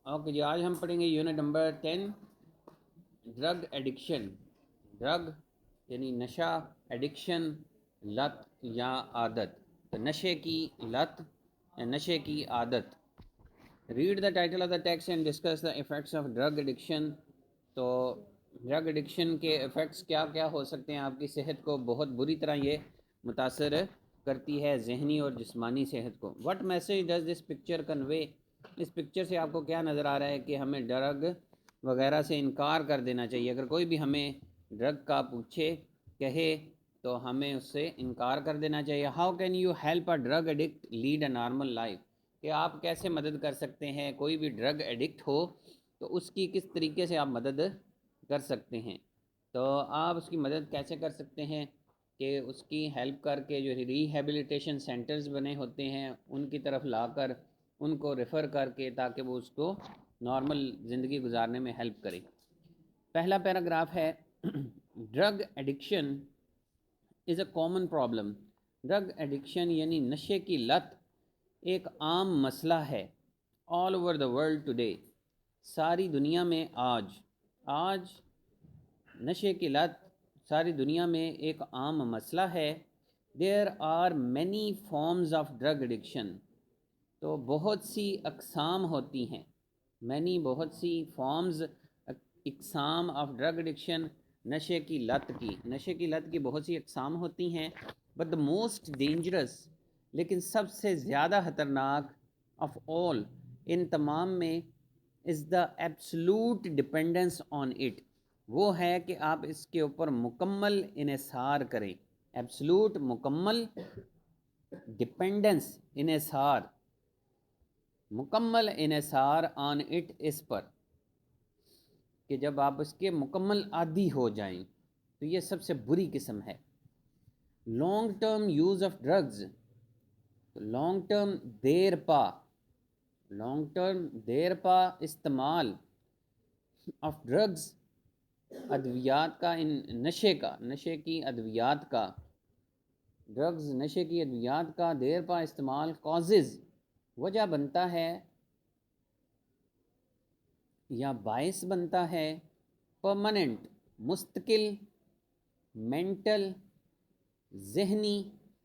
Okay جی، آج ہم پڑھیں گے unit number 10 drug addiction. Drug یعنی نشہ، ایڈکشن لت یا عادت. تو نشے کی لت یا نشے کی عادت. Read the title of the text and discuss the effects of drug addiction. تو ڈرگ ایڈکشن کے ایفیکٹس کیا کیا ہو سکتے ہیں؟ آپ کی صحت کو بہت بری طرح یہ متاثر کرتی ہے، ذہنی اور جسمانی صحت کو. What message does this picture convey? اس پکچر سے آپ کو کیا نظر آ رہا ہے کہ ہمیں ڈرگ وغیرہ سے انکار کر دینا چاہیے. اگر کوئی بھی ہمیں ڈرگ کا پوچھے، کہے، تو ہمیں اس سے انکار کر دینا چاہیے. How can you help a drug addict lead a normal life? کہ آپ کیسے مدد کر سکتے ہیں؟ کوئی بھی ڈرگ ایڈکٹ ہو تو اس کی کس طریقے سے آپ مدد کر سکتے ہیں؟ تو آپ اس کی مدد کیسے کر سکتے ہیں کہ اس کی ہیلپ کر کے جو ریہیبلیٹیشن سینٹرز بنے ہوتے ہیں ان کی طرف لا کر ان کو ریفر کر کے تاکہ وہ اس کو نارمل زندگی گزارنے میں ہیلپ کرے. پہلا پیراگراف ہے drug addiction is a common problem. Drug addiction یعنی نشے کی لت ایک عام مسئلہ ہے. All over the world today, ساری دنیا میں آج نشے کی لت ساری دنیا میں ایک عام مسئلہ ہے. There are many forms of drug addiction. تو بہت سی اقسام ہوتی ہیں. بہت سی فارمز، اقسام آف ڈرگ ایڈکشن، نشے کی لت کی بہت سی اقسام ہوتی ہیں. بٹ دا موسٹ ڈینجرس، لیکن سب سے زیادہ خطرناک آف آل، ان تمام میں، is the absolute dependence on it. وہ ہے کہ آپ اس کے اوپر مکمل انحصار کریں. ایبسلوٹ، مکمل، ڈپینڈنس، انحصار، مکمل انحصار آن اٹ، اس پر، کہ جب آپ اس کے مکمل عادی ہو جائیں تو یہ سب سے بری قسم ہے. Long term use of drugs, long term دیر پا استعمال آف ڈرگز، ادویات کا، نشے کی ادویات کا، ڈرگز نشے کی ادویات کا دیر پا استعمال کازز، وجہ بنتا ہے یا باعث بنتا ہے، پرماننٹ، مستقل، مینٹل، ذہنی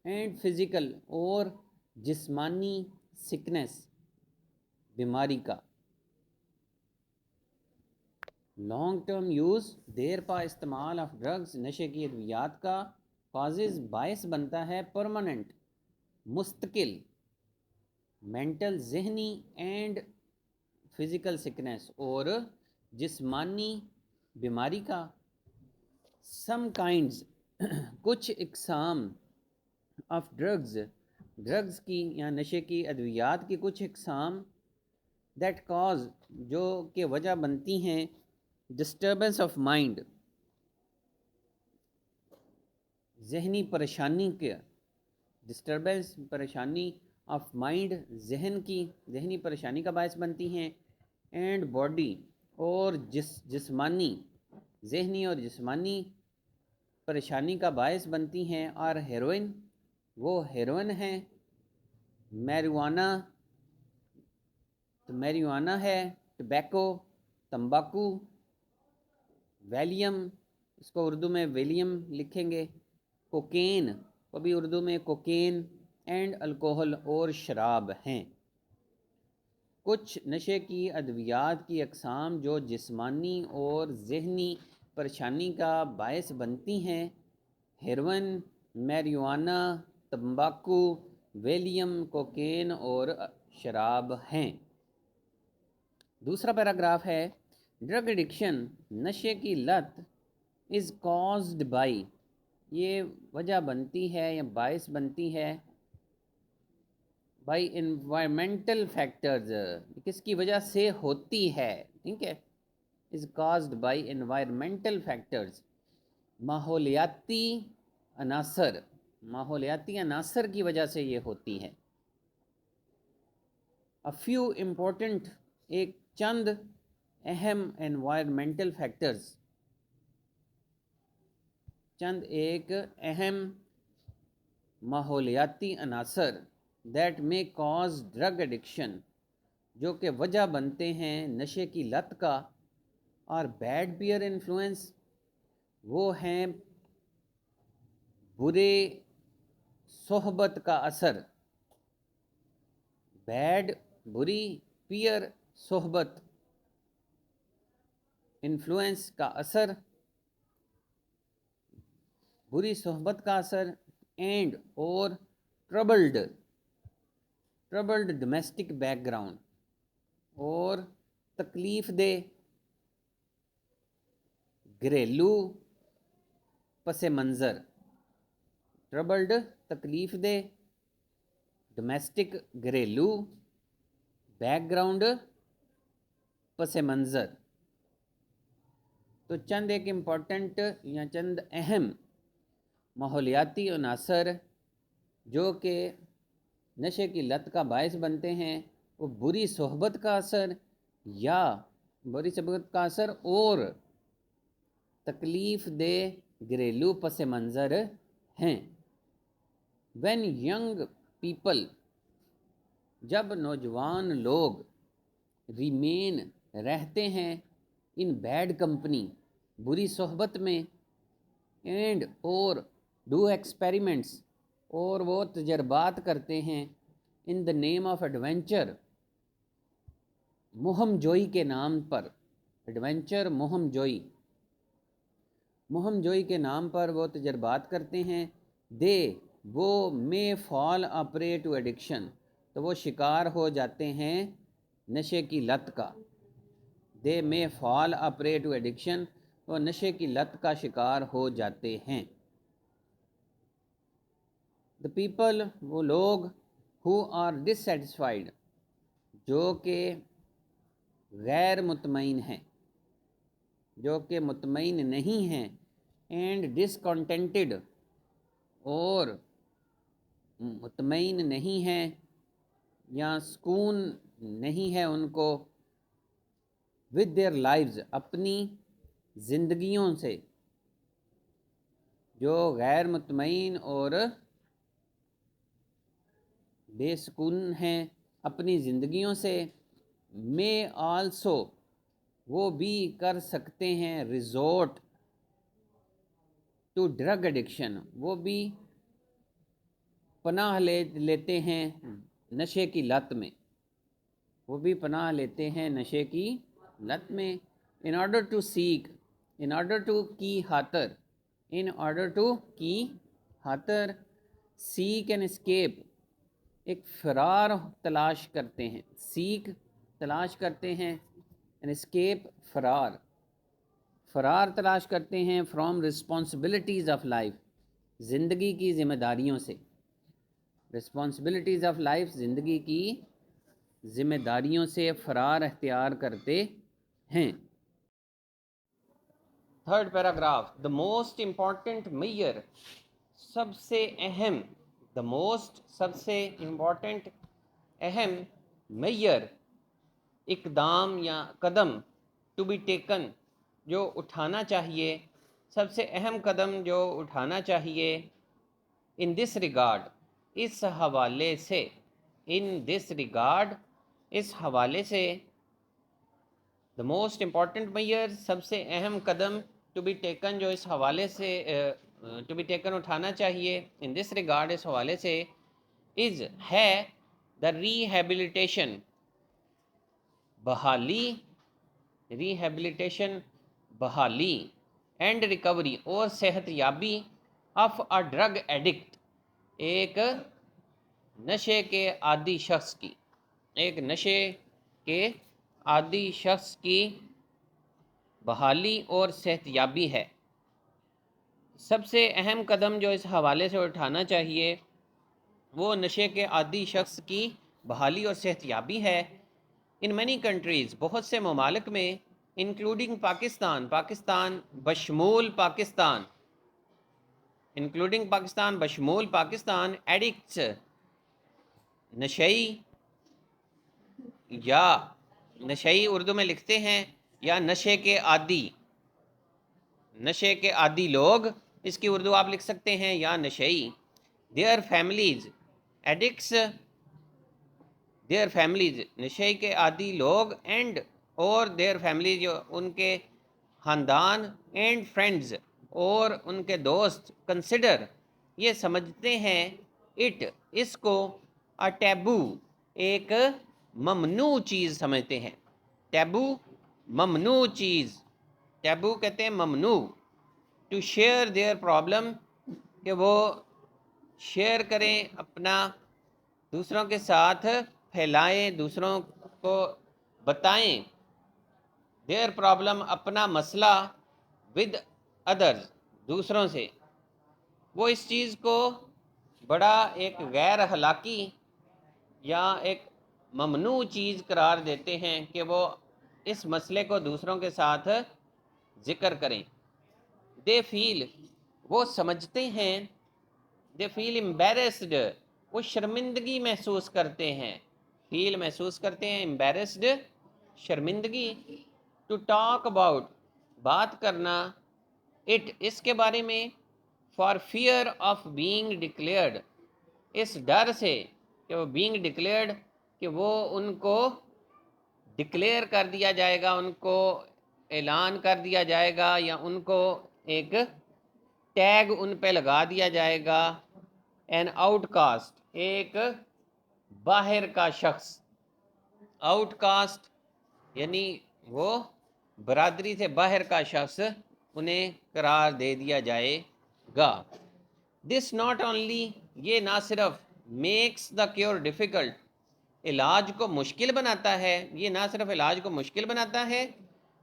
اینڈ فزیکل اور جسمانی سکنس، بیماری کا. لانگ ٹرم یوز، دیر پا استعمال آف ڈرگز نشے کی ادویات کا، کازز باعث بنتا ہے، پرماننٹ، مستقل، مینٹل، ذہنی اینڈ فزیکل سکنس اور جسمانی بیماری کا. سم کائنڈز، کچھ اقسام آف ڈرگز کی یا نشے کی ادویات کی کچھ اقسام، دیٹ کاز، جو کہ وجہ بنتی ہیں، ڈسٹربنس آف مائنڈ، ذہنی پریشانی کے، ڈسٹربنس، پریشانی آف مائنڈ، ذہنی پریشانی کا باعث بنتی ہیں. اینڈ باڈی، اور جسمانی، ذہنی اور جسمانی پریشانی کا باعث بنتی ہیں. اور ہیروئن، وہ ہیروئن ہے. میریوانا ہے. ٹبیکو، تمباکو. ویلیم، اس کو اردو میں ویلیم لکھیں گے. کوکین، وہ بھی اردو میں کوکین. اینڈ الکوہل، اور شراب ہیں. کچھ نشے کی ادویات کی اقسام جو جسمانی اور ذہنی پریشانی کا باعث بنتی ہیں، ہیروئن، میریوانا، تمباکو، ویلیم، کوکین اور شراب ہیں. دوسرا پیراگراف ہے ڈرگ ایڈکشن، نشے کی لت، از کازڈ بائی، یہ وجہ بنتی ہے یا باعث بنتی ہے، بائی انوائرمنٹل فیکٹرز، کس کی وجہ سے ہوتی ہے؟ ٹھیک ہے، is caused by environmental factors, ماحولیاتی عناصر کی وجہ سے یہ ہوتی ہے. A few important، ایک چند اہم environmental factors، چند ایک اہم ماحولیاتی عناصر، that may cause drug addiction، جو کہ وجہ بنتے ہیں نشے کی لت کا، اور بیڈ پیئر انفلوئنس وہ ہیں برے صحبت کا اثر، بیڈ بری، پیئر صحبت، انفلوئنس کا اثر، بری صحبت کا اثر، اینڈ اور ٹربلڈ ڈومیسٹک بیک گراؤنڈ، اور تکلیف دہ گھریلو پس منظر، ٹربلڈ تکلیف دہ، ڈومیسٹک گھریلو، بیک گراؤنڈ پس منظر۔ تو چند ایک امپورٹنٹ یا چند اہم ماحولیاتی عناصر جو کہ نشے کی لت کا باعث بنتے ہیں، وہ بری صحبت کا اثر اور تکلیف دہ گھریلو پس منظر ہیں۔ وین ینگ پیپل، جب نوجوان لوگ، ریمین رہتے ہیں، ان بیڈ کمپنی بری صحبت میں، اینڈ اور ڈو ایکسپیریمنٹس اور وہ تجربات کرتے ہیں، ان دا نیم آف ایڈونچر، مہم جوئی کے نام پر، ایڈونچر مہم جوئی کے نام پر وہ تجربات کرتے ہیں، وہ مے فال اے پرے ٹو ایڈکشن، تو وہ شکار ہو جاتے ہیں نشے کی لت کا، دے مے فال اے پرے ٹو ایڈکشن، وہ نشے کی لت کا شکار ہو جاتے ہیں۔ دا پیپل، وہ لوگ، ہو آر ڈسسیٹسفائیڈ، جو کہ غیر مطمئن ہیں، جو کہ مطمئن نہیں ہیں، اینڈ ڈسکنٹینٹڈ، اور مطمئن نہیں ہیں یا سکون نہیں ہے ان کو، ود دیئر لائفز، اپنی زندگیوں سے، جو غیر مطمئن اور بے سکون ہیں اپنی زندگیوں سے، میں آلسو، وہ بھی کر سکتے ہیں، ریزورٹ ٹو ڈرگ ایڈکشن، وہ بھی پناہ لیتے ہیں نشے کی لت میں، وہ بھی پناہ لیتے ہیں نشے کی لت میں، in order to seek an escape, ایک فرار تلاش کرتے ہیں، سیک تلاش کرتے ہیں، این اسکیپ فرار تلاش کرتے ہیں، فرام رسپانسبلٹیز آف لائف، زندگی کی ذمہ داریوں سے، رسپانسبلٹیز آف لائف، زندگی کی ذمہ داریوں سے فرار اختیار کرتے ہیں۔ Third paragraph, the most important میئر، سب سے اہم، سب سے امپورٹنٹ اہم میئر، اقدام یا قدم، ٹو بی ٹیکن، جو اٹھانا چاہیے، سب سے اہم قدم جو اٹھانا چاہیے، ان دس ریگارڈ، اس حوالے سے، اس حوالے سے، دا موسٹ امپورٹنٹ میئر، سب سے اہم قدم، ٹو بی ٹیکن، جو اس حوالے سے ٹو بی ٹیکن اٹھانا چاہیے، ان دس ریگارڈ، اس حوالے سے، ہے دا ریہیبلیٹیشن، بحالی، اینڈ ریکوری، اور صحت یابی، آف اے ڈرگ ایڈکٹ، ایک نشے کے عادی شخص کی بحالی اور صحت یابی ہے۔ سب سے اہم قدم جو اس حوالے سے اٹھانا چاہیے وہ نشے کے عادی شخص کی بحالی اور صحت یابی ہے۔ ان مینی کنٹریز، بہت سے ممالک میں، انکلوڈنگ پاکستان، بشمول پاکستان، ایڈکٹس، نشئی اردو میں لکھتے ہیں، یا نشے کے عادی لوگ، اس کی اردو آپ لکھ سکتے ہیں، یا نشئی، their families, addicts, their families نشے کے عادی لوگ اینڈ اور دیئر فیملیز جو ان کے خاندان اینڈ فرینڈز اور ان کے دوست کنسیڈر یہ سمجھتے ہیں اٹ اس کو ٹیبو ایک ممنوع چیز سمجھتے ہیں. ٹیبو ممنوع چیز، ٹیبو کہتے ہیں ممنوع. ٹو شیئر دیئر پرابلم کہ وہ شیئر کریں اپنا دوسروں کے ساتھ پھیلائیں، دوسروں کو بتائیں دیئر پرابلم اپنا مسئلہ ود ادرز دوسروں سے. وہ اس چیز کو بڑا ایک غیر اخلاقی یا ایک ممنوع چیز قرار دیتے ہیں کہ وہ اس مسئلے کو دوسروں کے ساتھ ذکر کریں. دے فیل وہ سمجھتے ہیں، دے فیل امبیرسڈ وہ شرمندگی محسوس کرتے ہیں، فیل محسوس کرتے ہیں امبیرسڈ شرمندگی. ٹو ٹاک اباؤٹ بات کرنا، اٹ اس کے بارے میں، for fear of being declared اس ڈر سے کہ وہ بینگ ڈکلیئرڈ کہ وہ ان کو ڈکلیئر کر دیا جائے گا، ان کو اعلان کر دیا جائے گا یا ان کو ایک ٹیگ ان پہ لگا دیا جائے گا. این آؤٹ کاسٹ ایک باہر کا شخص، آؤٹ کاسٹ یعنی وہ برادری سے باہر کا شخص انہیں قرار دے دیا جائے گا. دس ناٹ اونلی یہ نہ صرف میکس دا کیور ڈیفیکلٹ علاج کو مشکل بناتا ہے، یہ نہ صرف علاج کو مشکل بناتا ہے،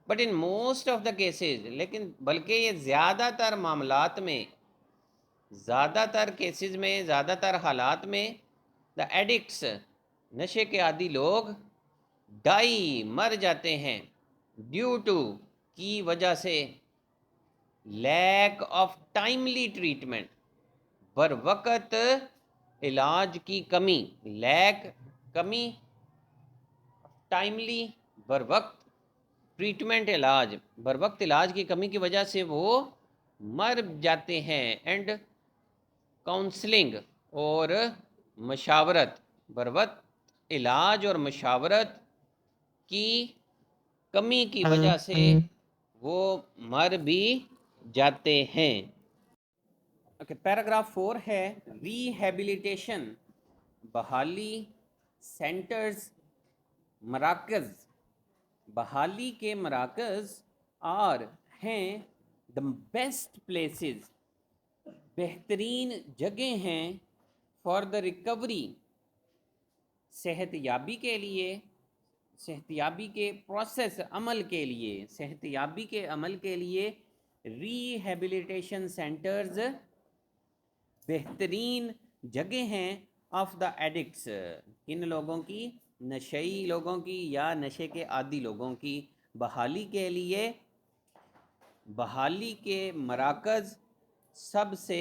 but in most of the cases لیکن بلکہ یہ زیادہ تر معاملات میں، زیادہ تر کیسز میں، زیادہ تر حالات میں دا ایڈکٹس نشے کے عادی لوگ ڈائی مر جاتے ہیں، ڈیو ٹو کی وجہ سے، لیک آف ٹائملی ٹریٹمنٹ بر وقت علاج کی کمی، لیک کمی، ٹائملی بر وقت ٹریٹمنٹ علاج، بر وقت علاج کی کمی کی وجہ سے وہ مر جاتے ہیں. اینڈ کاؤنسلنگ اور مشاورت، بر وقت علاج اور مشاورت کی کمی کی وجہ سے وہ مر بھی جاتے ہیں. پیراگراف 4 ہے ریہیبلیٹیشن، بحالی سینٹرز مراکز، بحالی کے مراکز آر ہیں دا بیسٹ پلیسز بہترین جگہ ہیں فار دا ریکوری صحت یابی کے لیے، صحت یابی کے پروسیس عمل کے لیے، صحت یابی کے عمل کے لیے ریہیبلیٹیشن سینٹرز بہترین جگہ ہیں آف دا ایڈکٹس ان لوگوں کی، نشئی لوگوں کی یا نشے کے عادی لوگوں کی بحالی کے لیے. بحالی کے مراکز سب سے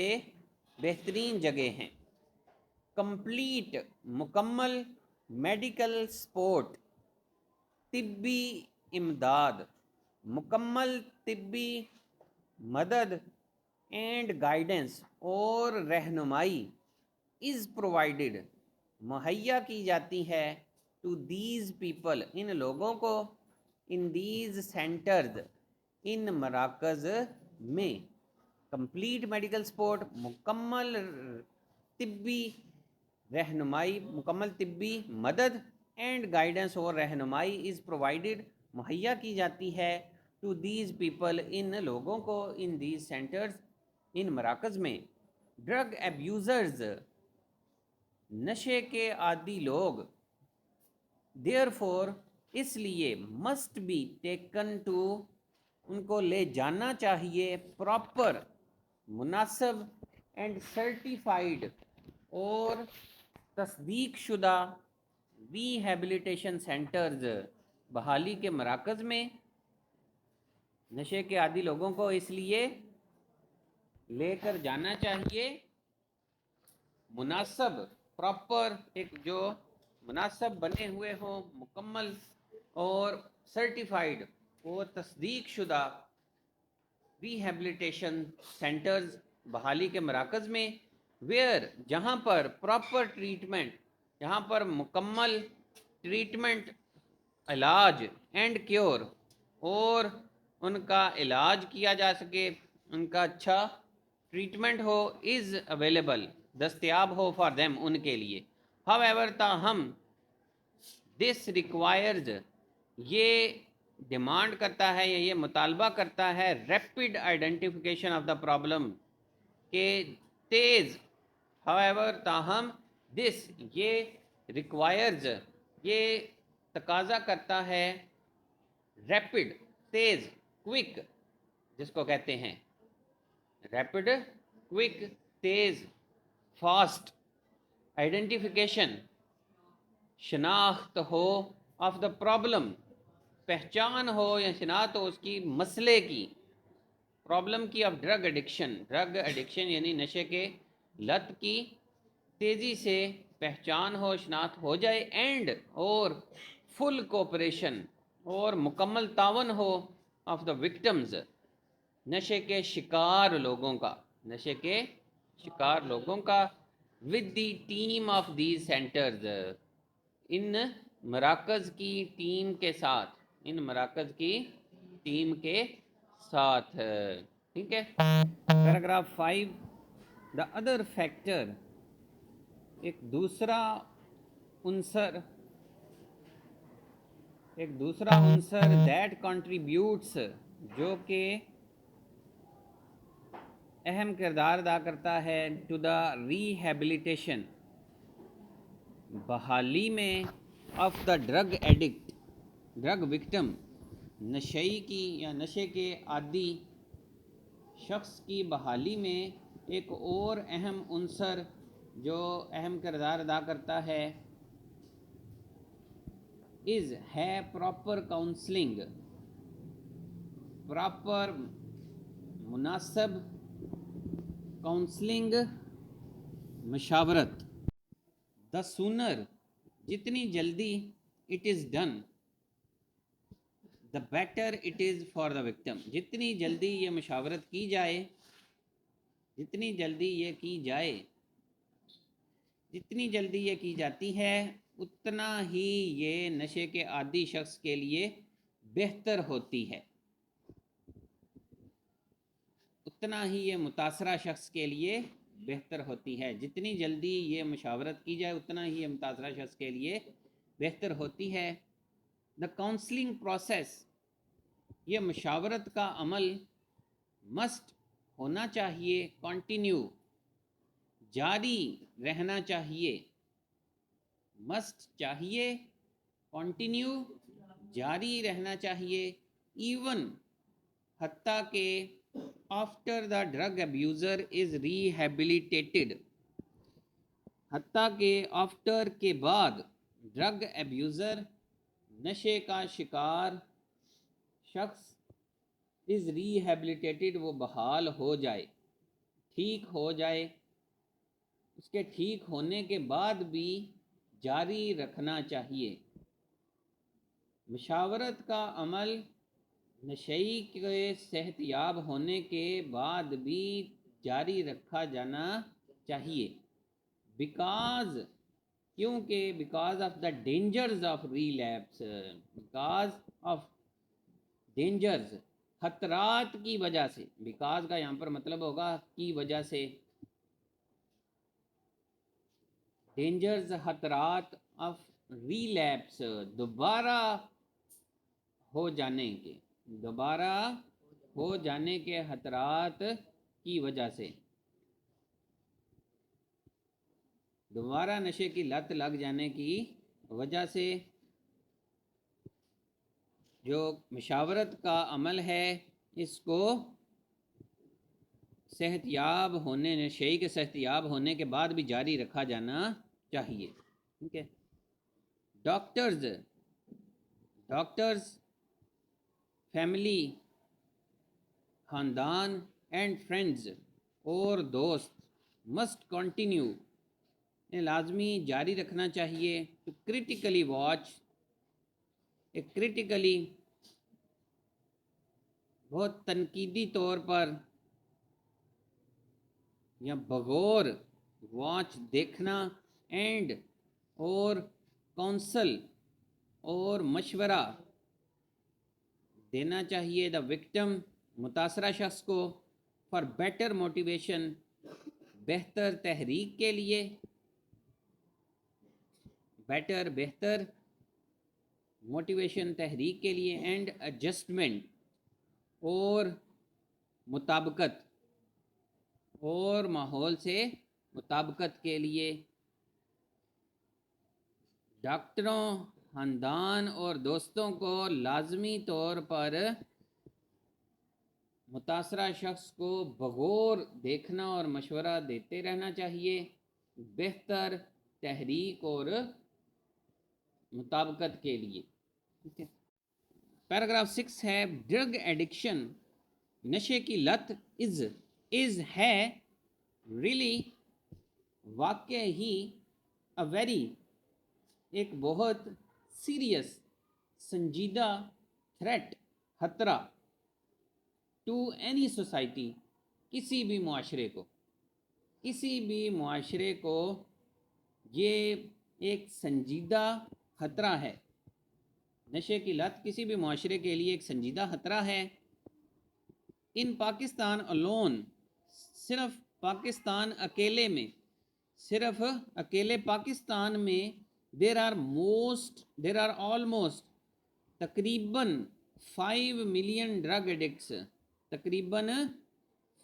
بہترین جگہ ہیں. کمپلیٹ مکمل، میڈیکل سپورٹ طبی امداد، مکمل طبی مدد، اینڈ گائیڈنس اور رہنمائی از پرووائڈڈ مہیا کی جاتی ہے ٹو دیز پیپل ان لوگوں کو، ان دیز سینٹرز ان مراکز میں. کمپلیٹ میڈیکل سپورٹ مکمل طبی رہنمائی، مکمل طبی مدد، اینڈ گائیڈنس اور رہنمائی از پرووائڈڈ مہیا کی جاتی ہے ٹو دیز پیپل ان لوگوں کو، ان دیز سینٹرز ان مراکز میں. ڈرگ ایبیوزرز نشے کے عادی لوگ، دیئر فور اس لیے، مسٹ بی ٹیکن ٹو ان کو لے جانا چاہیے، پراپر مناسب، اینڈ سرٹیفائیڈ اور تصدیق شدہ ریہیبلیٹیشن سینٹرز بحالی کے مراکز میں. نشے کے عادی لوگوں کو اس لیے لے کر جانا چاہیے مناسب، پراپر، ایک جو مناسب بنے ہوئے ہوں، مکمل اور سرٹیفائیڈ اور تصدیق شدہ ریہیبلیٹیشن سینٹرز بحالی کے مراکز میں. ویئر جہاں پر پراپر ٹریٹمنٹ، جہاں پر مکمل ٹریٹمنٹ علاج اینڈ کیور اور ان کا علاج کیا جا سکے، ان کا اچھا ٹریٹمنٹ ہو، از اویلیبل دستیاب ہو فار دیم ان کے لیے. ہاؤ ایور تاہم دس ریکوائرز یہ ڈیمانڈ کرتا ہے یا یہ مطالبہ کرتا ہے rapid identification of the problem کہ تیز. ہاؤ ایور تاہم دس یہ ریکوائرز یہ تقاضا کرتا ہے ریپڈ تیز کوئک جس کو کہتے ہیں ریپڈ کوئک تیز فاسٹ آئیڈینٹیفیکیشن شناخت ہو آف دا پرابلم پہچان ہو یا شناخت ہو اس کی مسئلے کی پرابلم کی آف ڈرگ ایڈکشن یعنی نشے کے لت کی تیزی سے پہچان ہو شناخت ہو جائے اینڈ اور فل کوپریشن اور مکمل تعاون ہو آف دا وکٹمز نشے کے شکار لوگوں کا with the team of these centres ان مراکز کی ٹیم کے ساتھ. ٹھیک ہے. پیراگراف 5 دا ادر فیکٹر ایک دوسرا عنصر دیٹ کنٹریبیوٹس جو کہ اہم کردار ادا کرتا ہے ٹو دا ریہیبلیٹیشن بحالی میں of the drug addict drug victim نشئی کی یا نشے کے عادی شخص کی بحالی میں ایک اور اہم عنصر جو اہم کردار ادا کرتا ہے ہے پراپر کاؤنسلنگ مناسب کاؤنسلنگ مشاورت. دا سونر جتنی جلدی it is done the better it is for the victim. جتنی جلدی یہ مشاورت کی جائے جتنی جلدی یہ کی جاتی ہے اتنا ہی یہ نشے کے عادی شخص کے لیے بہتر ہوتی ہے، اتنا ہی یہ متاثرہ شخص کے لیے بہتر ہوتی ہے. جتنی جلدی یہ مشاورت کی جائے اتنا ہی یہ متاثرہ شخص کے لیے بہتر ہوتی ہے. دا کاؤنسلنگ پروسیس یہ مشاورت کا عمل مسٹ ہونا چاہیے کنٹینیو جاری رہنا چاہیے کنٹینیو جاری رہنا چاہیے ایون حتیٰ کہ after the drug abuser is rehabilitated حتیٰ کہ آفٹر کے بعد ڈرگ ابیوزر نشے کا شکار شخص از ریہیبلیٹیٹڈ وہ بحال ہو جائے ٹھیک ہو جائے اس کے ٹھیک ہونے کے بعد بھی جاری رکھنا چاہیے. مشاورت کا عمل نشئی کے صحت یاب ہونے کے بعد بھی جاری رکھا جانا چاہیے because of the dangers of relapse dangers خطرات کی وجہ سے. بیکاز کا یہاں پر مطلب ہوگا کی وجہ سے. ڈینجرز خطرات آف ریلیپس دوبارہ ہو جانے کے خطرات کی وجہ سے دوبارہ نشے کی لت لگ جانے کی وجہ سے. جو مشاورت کا عمل ہے اس کو نشئی کے صحت یاب ہونے کے بعد بھی جاری رکھا جانا چاہیے. ٹھیک ہے. ڈاکٹرز فیملی خاندان اینڈ فرینڈز اور دوست مسٹ کنٹینیو لازمی جاری رکھنا چاہیے ٹو کریٹیکلی واچ بہت تنقیدی طور پر یا بغور واچ دیکھنا اینڈ اور کونسل اور مشورہ دینا چاہیے دا وکٹم متاثرہ شخص کو فار بیٹر موٹیویشن بہتر تحریک کے لیے بہتر موٹیویشن تحریک کے لیے اینڈ ایڈجسٹمنٹ اور مطابقت اور ماحول سے مطابقت کے لیے ڈاکٹروں خاندان اور دوستوں کو لازمی طور پر متاثرہ شخص کو بغور دیکھنا اور مشورہ دیتے رہنا چاہیے بہتر تحریک اور مطابقت کے لیے. پیراگراف 6 ہے ڈرگ ایڈکشن نشے کی لت از ہے ریلی واقع ہی ایک بہت سیریس سنجیدہ تھریٹ خطرہ ٹو اینی سوسائٹی کسی بھی معاشرے کو یہ ایک سنجیدہ خطرہ ہے. نشے کی لت کسی بھی معاشرے کے لیے ایک سنجیدہ خطرہ ہے. ان پاکستان الون صرف پاکستان اکیلے پاکستان میں دیر آر آلموسٹ تقریباً 5 ملین ڈرگ ایڈکٹس تقریباً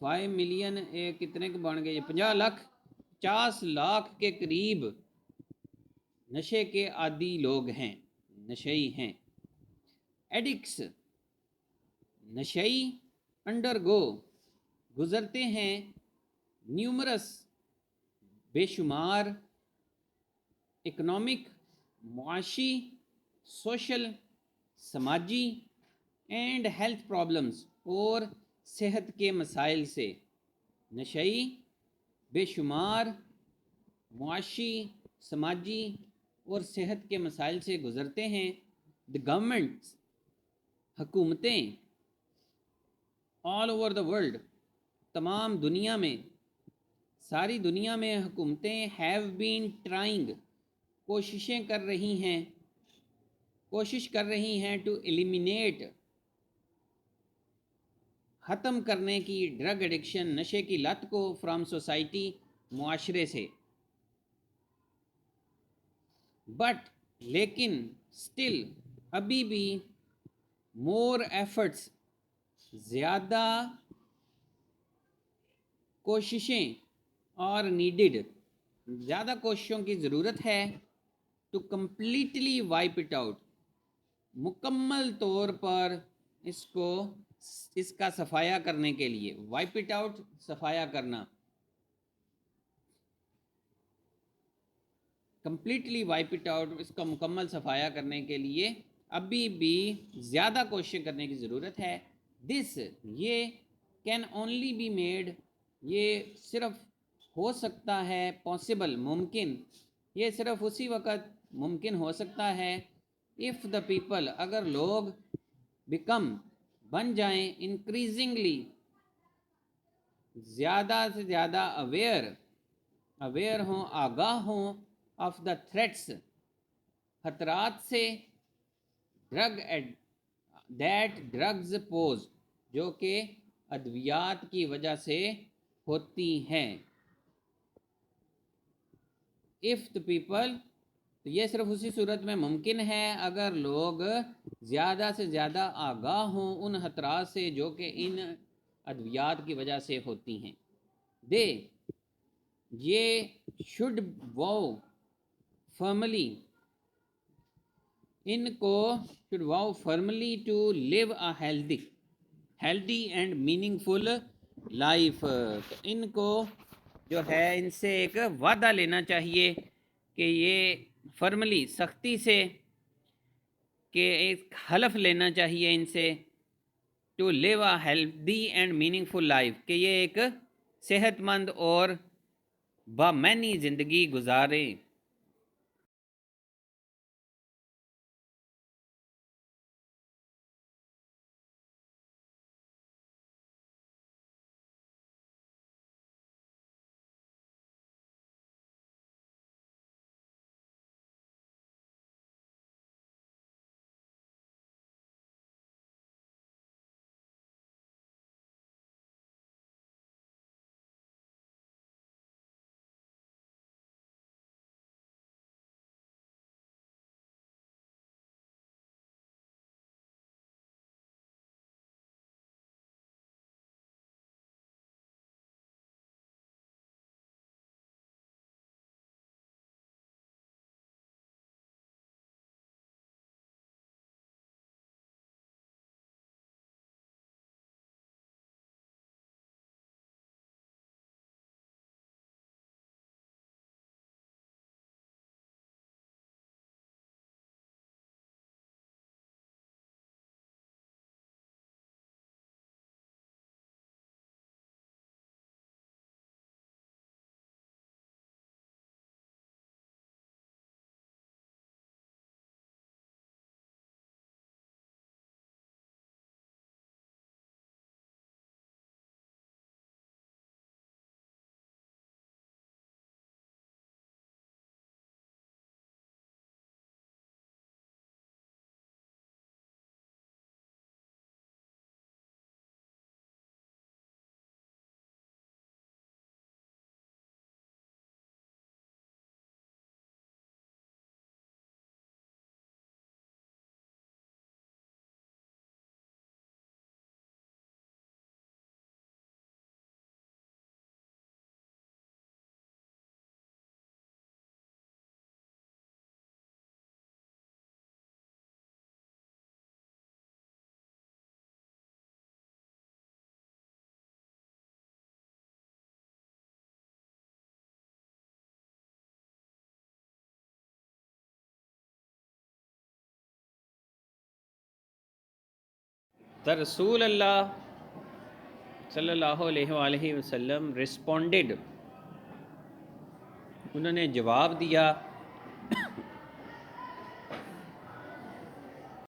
5 ملین کتنے کے بن گئے 50 لاکھ کے قریب نشے کے عادی لوگ ہیں نشئی ہیں. ایڈکٹس نشئی گزرتے ہیں نیومرس بے شمار اکنامک معاشی سوشل سماجی اینڈ ہیلتھ پرابلمز اور صحت کے مسائل سے. نشئی بے شمار معاشی سماجی اور صحت کے مسائل سے گزرتے ہیں. دی گورنمنٹس حکومتیں آل اوور دا ورلڈ تمام دنیا میں ساری دنیا میں حکومتیں ہیو بین ٹرائنگ کوشش کر رہی ہیں ٹو ایلیمینیٹ ختم کرنے کی ڈرگ ایڈکشن نشے کی لت کو فرام سوسائٹی معاشرے سے. بٹ لیکن اسٹل ابھی بھی مور ایفرٹس زیادہ کوششیں اور نیڈڈ زیادہ کوششوں کی ضرورت ہے to completely wipe it out مکمل طور پر اس کا صفایا کرنے کے لیے. وائپ اٹ آؤٹ صفایا کرنا کمپلیٹلی وائپ اٹ آؤٹ اس کا مکمل صفایا کرنے کے لیے ابھی بھی زیادہ کوششیں کرنے کی ضرورت ہے. دس یہ کین اونلی بی میڈ یہ صرف ہو سکتا ہے پاسبل ممکن یہ صرف اسی وقت ممکن ہو سکتا ہے اف دا پیپل اگر لوگ بیکم بن جائیں انکریزنگلی زیادہ سے زیادہ اویئر ہوں آگاہ ہوں آف دا تھریٹس خطرات سے ڈرگز پوز جو کہ ادویات کی وجہ سے ہوتی ہیں. اف دا پیپل تو یہ صرف اسی صورت میں ممکن ہے اگر لوگ زیادہ سے زیادہ آگاہ ہوں ان خطرات سے جو کہ ان ادویات کی وجہ سے ہوتی ہیں. یہ شوڈ واو فرملی ان کو should vow firmly to live a healthy and meaningful life. تو ان کو جو ہے ان سے ایک وعدہ لینا چاہیے کہ یہ فرملی سختی سے کہ ایک حلف لینا چاہیے ان سے to live a healthy and meaningful life کہ یہ ایک صحت مند اور بامعنی زندگی گزاریں. تو رسول اللہ صلی اللہ علیہ وآلہ وسلم رسپونڈڈ، انہوں نے جواب دیا